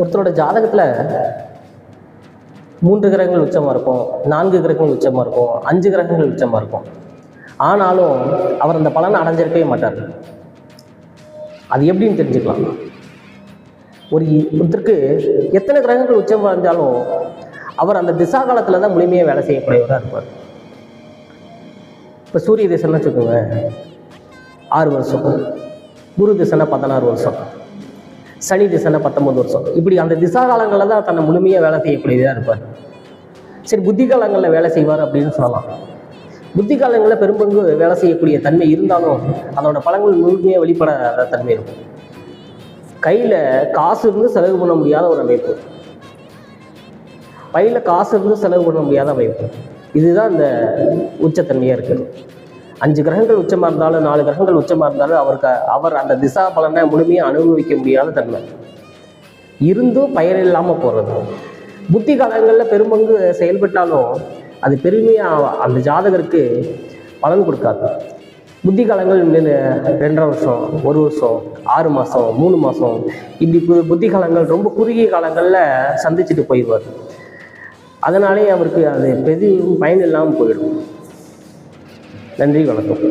ஒருத்தரோட ஜாதகத்தில் 3 கிரகங்கள் உச்சமாக இருக்கும், 4 கிரகங்கள் உச்சமாக இருக்கும், 5 கிரகங்கள் உச்சமாக இருக்கும். ஆனாலும் அவர் அந்த பலனை அடைஞ்சிருக்கவே மாட்டார். அது எப்படின்னு தெரிஞ்சுக்கலாம். ஒருத்தருக்கு எத்தனை கிரகங்கள் உச்சமாக இருந்தாலும் அவர் அந்த திசா காலத்தில் தான் முழுமையாக வேலை செய்யக்கூடியவராக இருப்பார். இப்போ சூரிய திசைன்னு வச்சுக்கோங்க, 6 வருஷம், குரு திசைனா 16 வருஷம், சனி திசைனா 19 வருஷம். இப்படி அந்த திசா காலங்களில் தான் தன்னை முழுமையாக வேலை செய்யக்கூடியதாக இருப்பார். சரி, புத்தி காலங்களில் வேலை செய்வார் அப்படின்னு சொல்லலாம். புத்தி காலங்களில் பெரும்பங்கு வேலை செய்யக்கூடிய தன்மை இருந்தாலும் அதோட பலன்கள் முழுமையாக வெளிப்படாத தன்மை இருக்கும். கையில் காசு இருந்து செலவு பண்ண முடியாத ஒரு அமைப்பு, பையில் காசு இருந்து செலவு பண்ண முடியாத அமைப்பு. இதுதான் இந்த உச்சத்தன்மையாக இருக்குது. 5 கிரகங்கள் உச்சமாக இருந்தாலும் 4 கிரகங்கள் உச்சமாக இருந்தாலும் அவர் அந்த திசா பலனை முழுமையாக அனுபவிக்க முடியாத தன்மை இருந்தும் பயன் இல்லாமல் போகிறது. புத்தி காலங்களில் பெரும்பங்கு செயல்பட்டாலும் அது பெருமையாக அந்த ஜாதகருக்கு பலன் கொடுக்காது. புத்தி காலங்கள் 2.5 வருஷம், 1 வருஷம், 6 மாதம், 3 மாதம், இப்படி புத்தி காலங்கள் ரொம்ப குறுகிய காலங்களில் சந்திச்சுட்டு போயிடுவார். அதனாலே அவருக்கு அது பெரிய பயன் இல்லாமல் போயிடும். நன்றி, வணக்கம்.